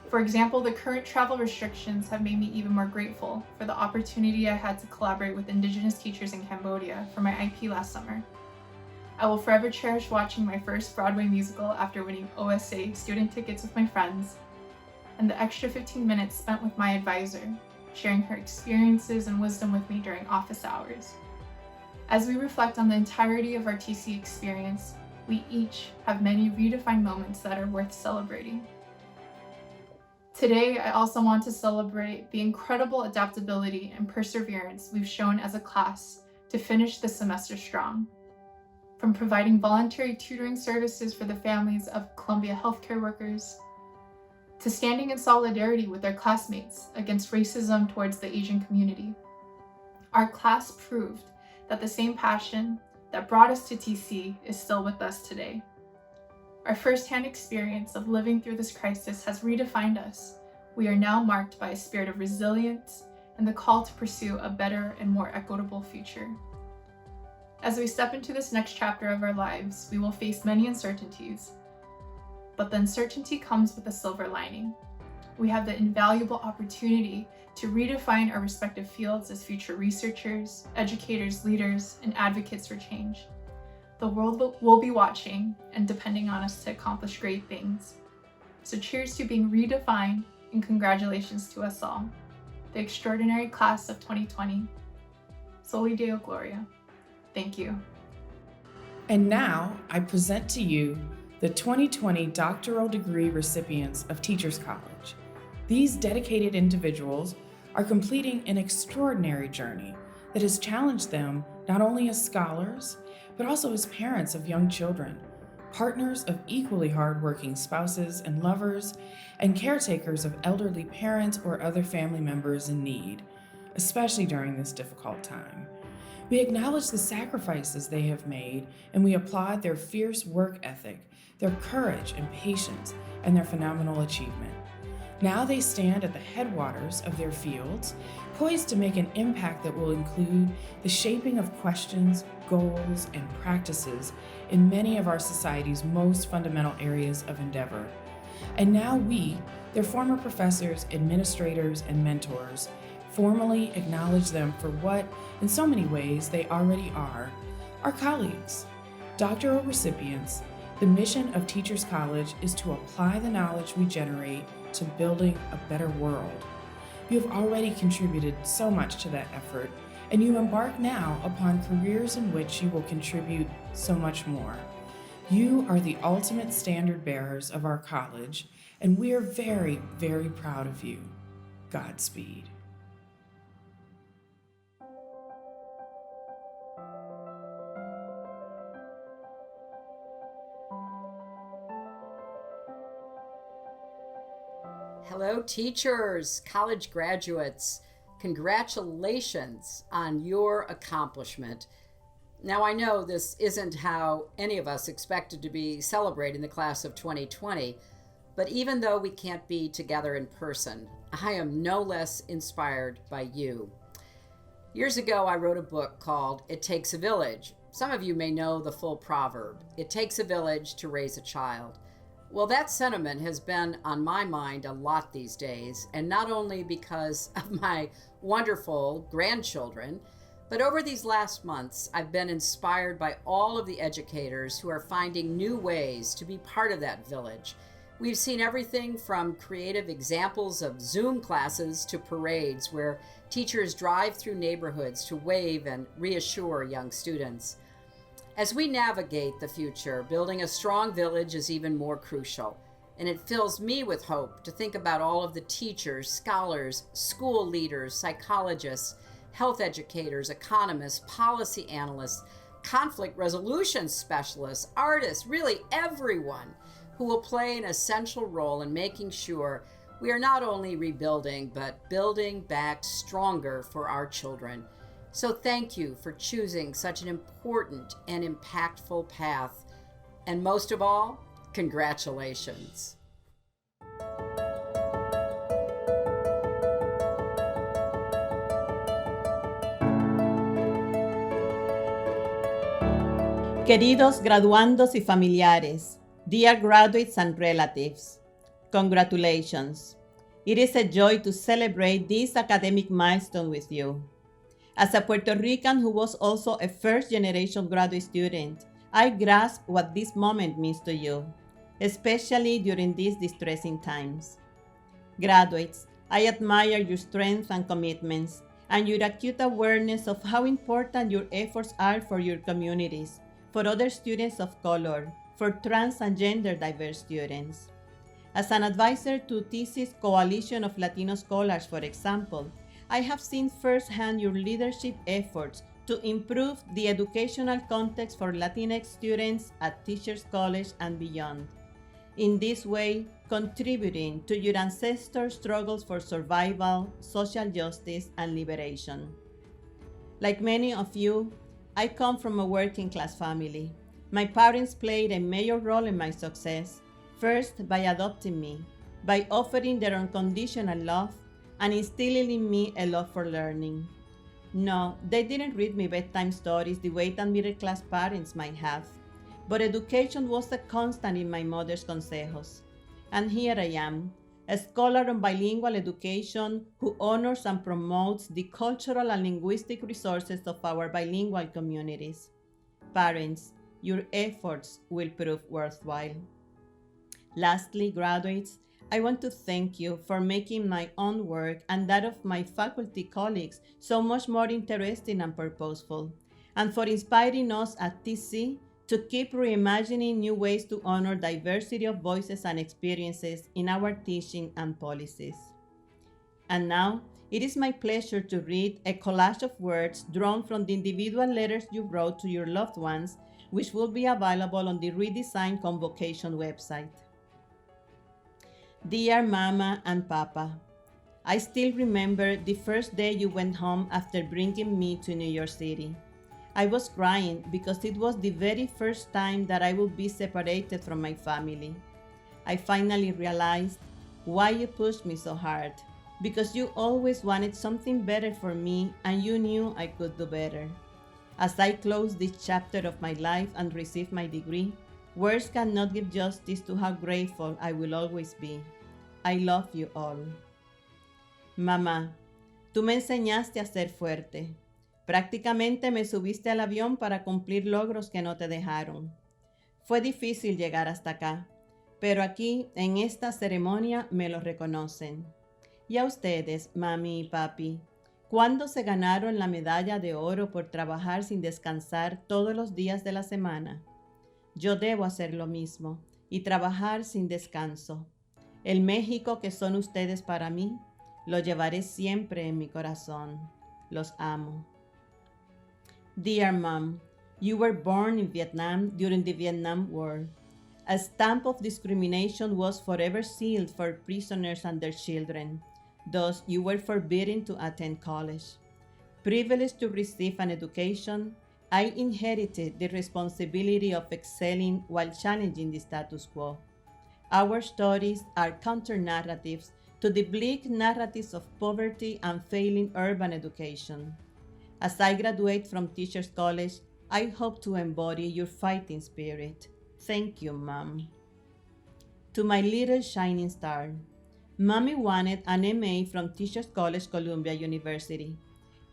For example, the current travel restrictions have made me even more grateful for the opportunity I had to collaborate with Indigenous teachers in Cambodia for my IP last summer. I will forever cherish watching my first Broadway musical after winning OSA student tickets with my friends, and the extra 15 minutes spent with my advisor, sharing her experiences and wisdom with me during office hours. As we reflect on the entirety of our TC experience, we each have many redefined moments that are worth celebrating. Today, I also want to celebrate the incredible adaptability and perseverance we've shown as a class to finish the semester strong. From providing voluntary tutoring services for the families of Columbia healthcare workers, to standing in solidarity with their classmates against racism towards the Asian community. Our class proved that the same passion that brought us to TC is still with us today. Our firsthand experience of living through this crisis has redefined us. We are now marked by a spirit of resilience and the call to pursue a better and more equitable future. As we step into this next chapter of our lives, we will face many uncertainties, but the uncertainty comes with a silver lining. We have the invaluable opportunity to redefine our respective fields as future researchers, educators, leaders, and advocates for change. The world will be watching and depending on us to accomplish great things. So cheers to being redefined and congratulations to us all, the extraordinary class of 2020. Soli Deo Gloria. Thank you. And now I present to you the 2020 doctoral degree recipients of Teachers College. These dedicated individuals are completing an extraordinary journey that has challenged them not only as scholars, but also as parents of young children, partners of equally hardworking spouses and lovers, and caretakers of elderly parents or other family members in need, especially during this difficult time. We acknowledge the sacrifices they have made, and we applaud their fierce work ethic, their courage and patience, and their phenomenal achievement. Now they stand at the headwaters of their fields, poised to make an impact that will include the shaping of questions, goals, and practices in many of our society's most fundamental areas of endeavor. And now we, their former professors, administrators, and mentors, formally acknowledge them for what, in so many ways, they already are, our colleagues. Doctoral recipients, the mission of Teachers College is to apply the knowledge we generate to building a better world. You have already contributed so much to that effort, and you embark now upon careers in which you will contribute so much more. You are the ultimate standard bearers of our college, and we are very, very proud of you. Godspeed. Hello, teachers, college graduates. Congratulations on your accomplishment. Now, I know this isn't how any of us expected to be celebrating the class of 2020, but even though we can't be together in person, I am no less inspired by you. Years ago, I wrote a book called It Takes a Village. Some of you may know the full proverb, it takes a village to raise a child. Well, that sentiment has been on my mind a lot these days, and not only because of my wonderful grandchildren, but over these last months, I've been inspired by all of the educators who are finding new ways to be part of that village. We've seen everything from creative examples of Zoom classes to parades where teachers drive through neighborhoods to wave and reassure young students. As we navigate the future, building a strong village is even more crucial, and it fills me with hope to think about all of the teachers, scholars, school leaders, psychologists, health educators, economists, policy analysts, conflict resolution specialists, artists, really everyone who will play an essential role in making sure we are not only rebuilding, but building back stronger for our children. So thank you for choosing such an important and impactful path. And most of all, congratulations. Queridos graduandos y familiares, dear graduates and relatives, congratulations. It is a joy to celebrate this academic milestone with you. As a Puerto Rican who was also a first-generation graduate student, I grasp what this moment means to you, especially during these distressing times. Graduates, I admire your strength and commitments, and your acute awareness of how important your efforts are for your communities, for other students of color, for trans and gender diverse students. As an advisor to TC's Coalition of Latino Scholars, for example, I have seen firsthand your leadership efforts to improve the educational context for Latinx students at Teachers College and beyond. In this way, contributing to your ancestors' struggles for survival, social justice, and liberation. Like many of you, I come from a working class family. My parents played a major role in my success, first by adopting me, by offering their unconditional love, and instilling in me a love for learning. No, they didn't read me bedtime stories the way that middle-class parents might have, but education was a constant in my mother's consejos. And here I am, a scholar on bilingual education who honors and promotes the cultural and linguistic resources of our bilingual communities. Parents, your efforts will prove worthwhile. Lastly, graduates, I want to thank you for making my own work and that of my faculty colleagues so much more interesting and purposeful, and for inspiring us at TC to keep reimagining new ways to honor diversity of voices and experiences in our teaching and policies. And now, it is my pleasure to read a collage of words drawn from the individual letters you wrote to your loved ones, which will be available on the redesigned Convocation website. Dear Mama and Papa, I still remember the first day you went home after bringing me to New York City. I was crying because it was the very first time that I would be separated from my family. I finally realized why you pushed me so hard, because you always wanted something better for me and you knew I could do better. As I close this chapter of my life and receive my degree, words cannot give justice to how grateful I will always be. I love you all. Mamá, tú me enseñaste a ser fuerte. Prácticamente me subiste al avión para cumplir logros que no te dejaron. Fue difícil llegar hasta acá, pero aquí, en esta ceremonia, me lo reconocen. Y a ustedes, mami y papi, ¿cuándo se ganaron la medalla de oro por trabajar sin descansar todos los días de la semana? Yo debo hacer lo mismo y trabajar sin descanso. El México que son ustedes para mí, lo llevaré siempre en mi corazón. Los amo. Dear Mom, you were born in Vietnam during the Vietnam War. A stamp of discrimination was forever sealed for prisoners and their children. Thus, you were forbidden to attend college. Privileged to receive an education, I inherited the responsibility of excelling while challenging the status quo. Our stories are counter-narratives to the bleak narratives of poverty and failing urban education. As I graduate from Teachers College, I hope to embody your fighting spirit. Thank you, Mom. To my little shining star, Mommy wanted an MA from Teachers College, Columbia University.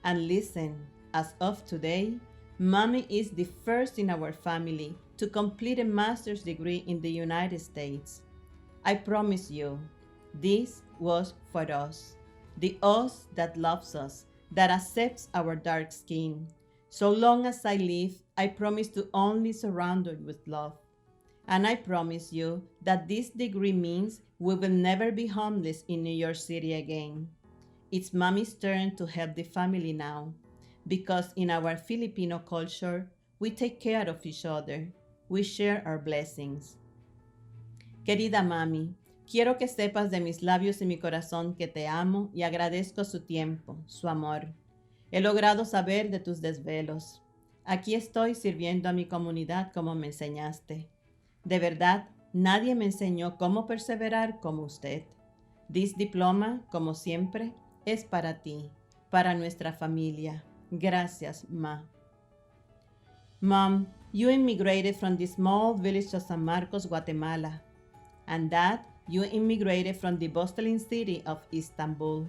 And listen, as of today, Mommy is the first in our family to complete a master's degree in the United States. I promise you, this was for us, the us that loves us, that accepts our dark skin. So long as I live, I promise to only surround you with love. And I promise you that this degree means we will never be homeless in New York City again. It's Mommy's turn to help the family now, because in our Filipino culture, we take care of each other. We share our blessings. Querida Mami, quiero que sepas de mis labios y mi corazón que te amo y agradezco su tiempo, su amor. He logrado saber de tus desvelos. Aquí estoy sirviendo a mi comunidad como me enseñaste. De verdad, nadie me enseñó cómo perseverar como usted. This diploma, como siempre, es para ti, para nuestra familia. Gracias, Ma. Mom, you immigrated from the small village of San Marcos, Guatemala. And Dad, you immigrated from the bustling city of Istanbul.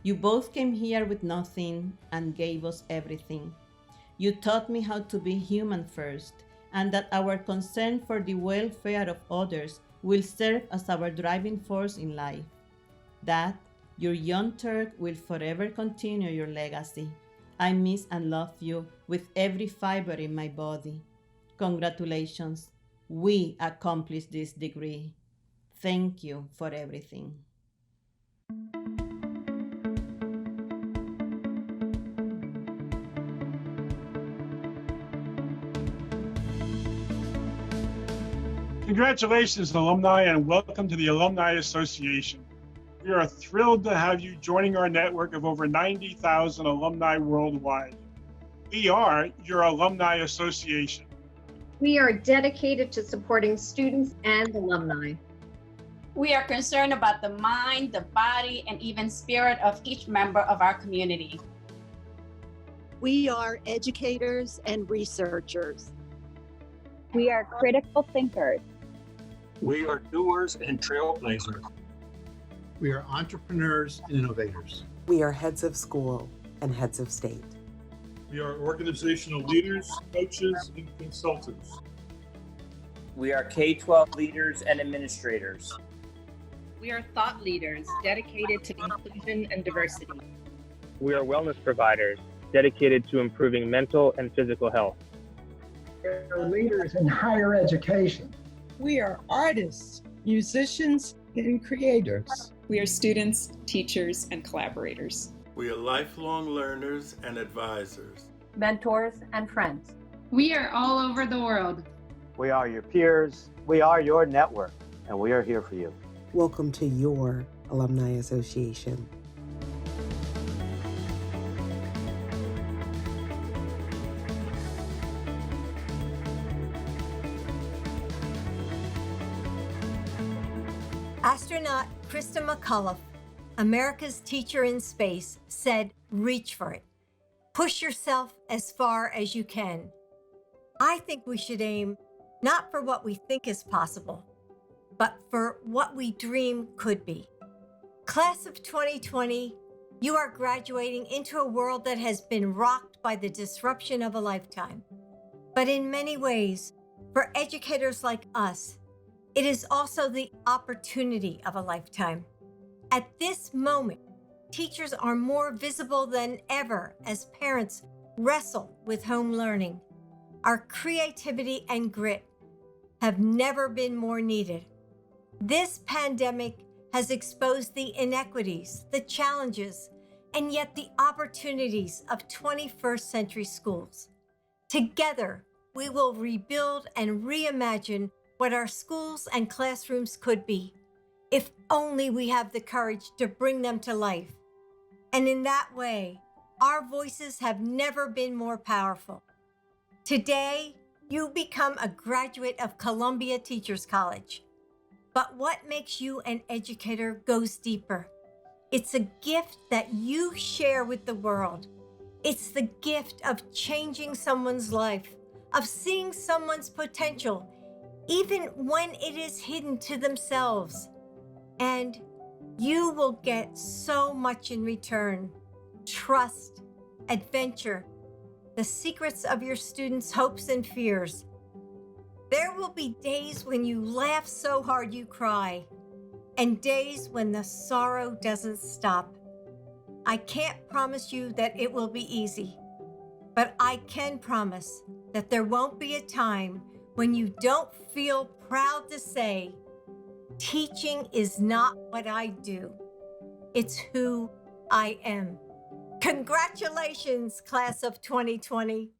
You both came here with nothing and gave us everything. You taught me how to be human first, and that our concern for the welfare of others will serve as our driving force in life. That, your young Turk will forever continue your legacy. I miss and love you with every fiber in my body. Congratulations. We accomplished this degree. Thank you for everything. Congratulations, alumni, and welcome to the Alumni Association. We are thrilled to have you joining our network of over 90,000 alumni worldwide. We are your Alumni Association. We are dedicated to supporting students and alumni. We are concerned about the mind, the body, and even spirit of each member of our community. We are educators and researchers. We are critical thinkers. We are doers and trailblazers. We are entrepreneurs and innovators. We are heads of school and heads of state. We are organizational leaders, coaches, and consultants. We are K-12 leaders and administrators. We are thought leaders dedicated to inclusion and diversity. We are wellness providers dedicated to improving mental and physical health. We are leaders in higher education. We are artists, musicians, and creators. We are students, teachers, and collaborators. We are lifelong learners and advisors. Mentors and friends. We are all over the world. We are your peers. We are your network, and we are here for you. Welcome to your Alumni Association. Astronaut Krista McCullough, America's teacher in space, said, "Reach for it. Push yourself as far as you can." I think we should aim not for what we think is possible, but for what we dream could be. Class of 2020, you are graduating into a world that has been rocked by the disruption of a lifetime. But in many ways, for educators like us, it is also the opportunity of a lifetime. At this moment, teachers are more visible than ever as parents wrestle with home learning. Our creativity and grit have never been more needed. This pandemic has exposed the inequities, the challenges, and yet the opportunities of 21st century schools. Together, we will rebuild and reimagine what our schools and classrooms could be, if only we have the courage to bring them to life. And in that way, our voices have never been more powerful. Today, you become a graduate of Columbia Teachers College. But what makes you an educator goes deeper. It's a gift that you share with the world. It's the gift of changing someone's life, of seeing someone's potential, even when it is hidden to themselves. And you will get so much in return: trust, adventure, the secrets of your students' hopes and fears. There will be days when you laugh so hard you cry, and days when the sorrow doesn't stop. I can't promise you that it will be easy, but I can promise that there won't be a time when you don't feel proud to say, "Teaching is not what I do. It's who I am." Congratulations, class of 2020.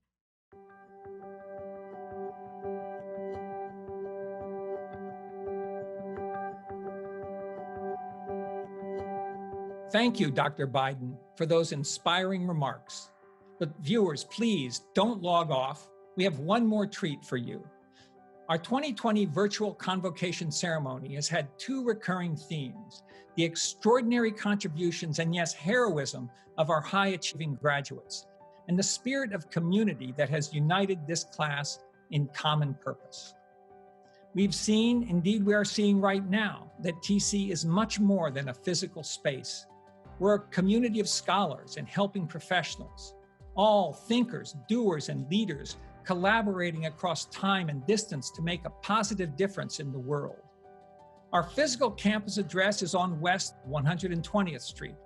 Thank you, Dr. Biden, for those inspiring remarks. But viewers, please don't log off. We have one more treat for you. Our 2020 virtual convocation ceremony has had two recurring themes: the extraordinary contributions and, yes, heroism of our high-achieving graduates, and the spirit of community that has united this class in common purpose. We've seen, indeed we are seeing right now, that TC is much more than a physical space. We're a community of scholars and helping professionals, all thinkers, doers, and leaders collaborating across time and distance to make a positive difference in the world. Our physical campus address is on West 120th Street,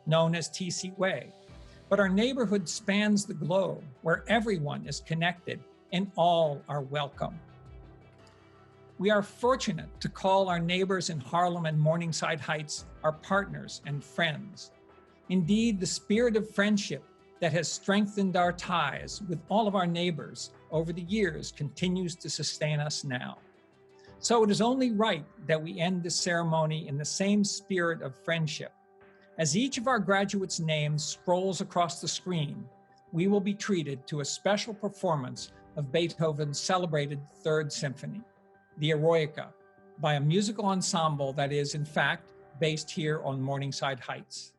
known as TC Way, but our neighborhood spans the globe, where everyone is connected and all are welcome. We are fortunate to call our neighbors in Harlem and Morningside Heights our partners and friends. Indeed, the spirit of friendship that has strengthened our ties with all of our neighbors over the years continues to sustain us now. So it is only right that we end this ceremony in the same spirit of friendship. As each of our graduates' names scrolls across the screen, we will be treated to a special performance of Beethoven's celebrated Third Symphony, the Eroica, by a musical ensemble that is, in fact, based here on Morningside Heights,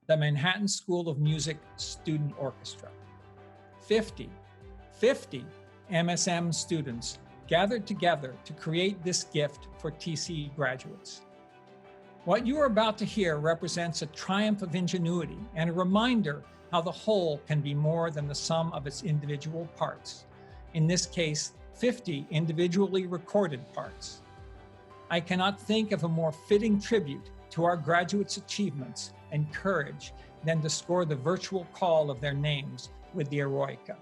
the Manhattan School of Music Student Orchestra. 50 MSM students gathered together to create this gift for TC graduates. What you are about to hear represents a triumph of ingenuity and a reminder how the whole can be more than the sum of its individual parts. In this case, 50 individually recorded parts. I cannot think of a more fitting tribute to our graduates' achievements and courage than to score the virtual call of their names with the Eroica.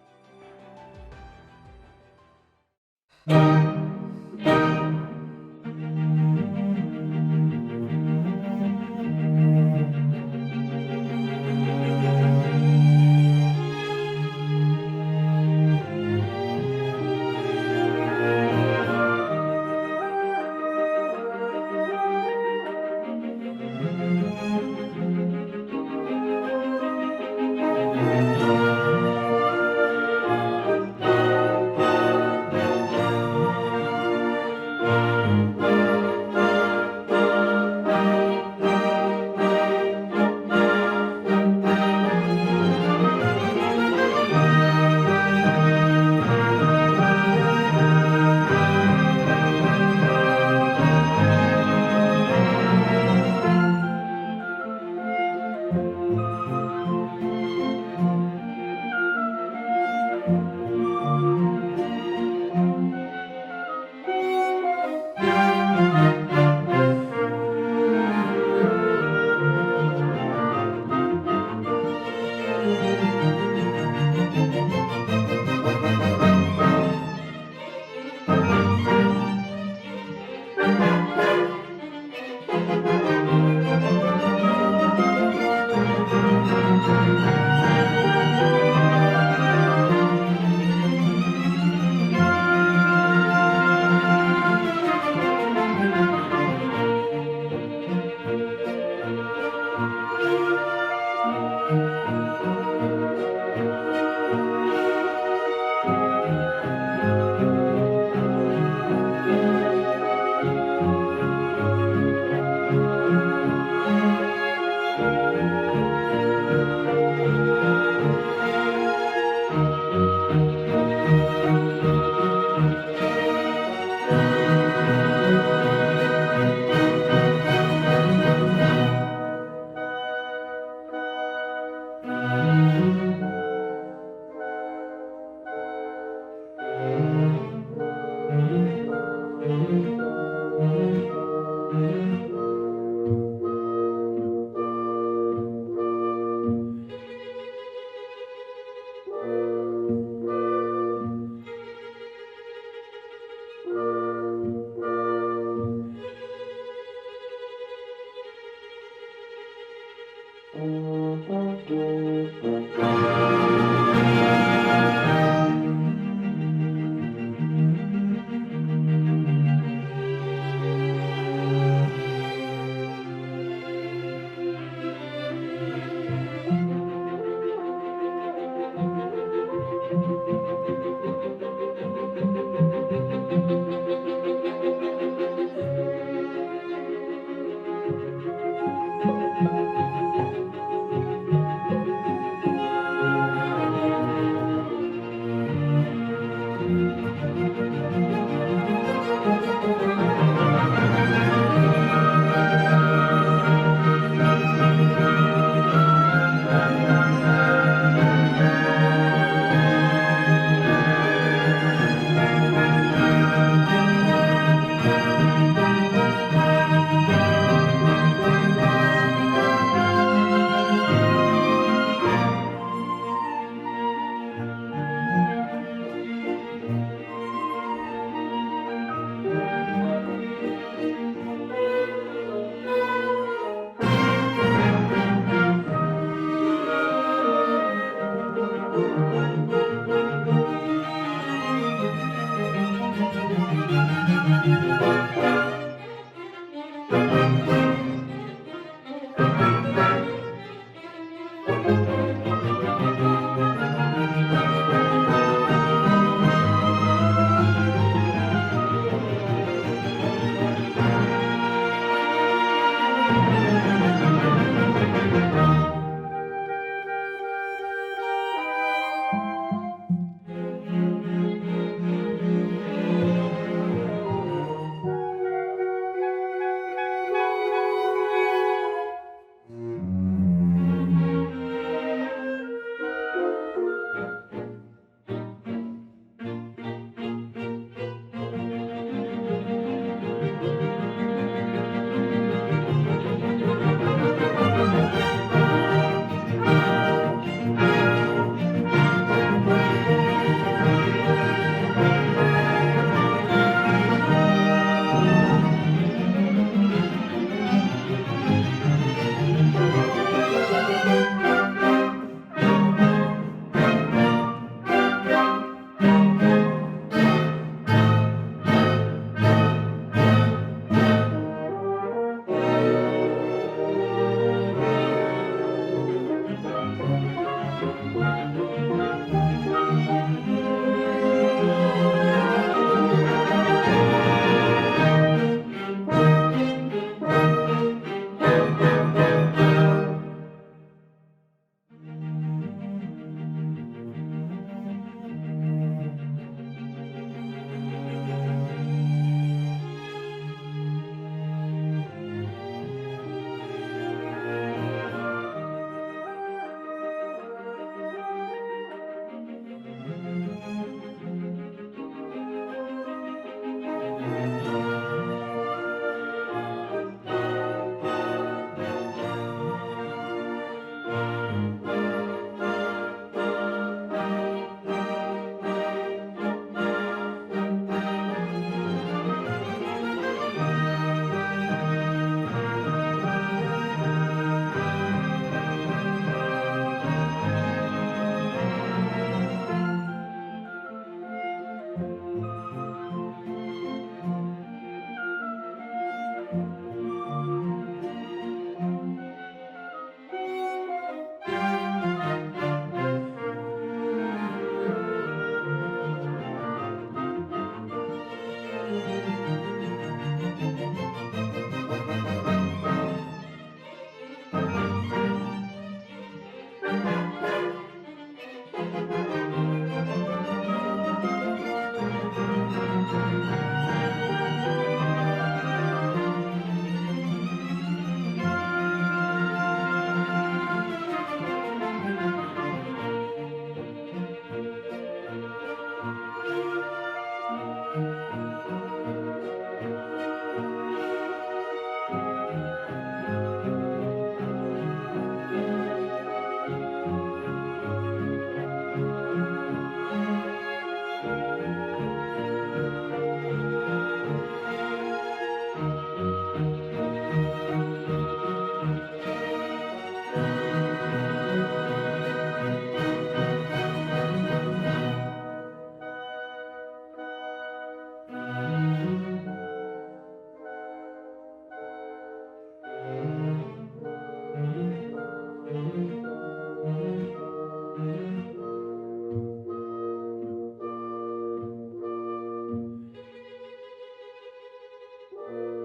you.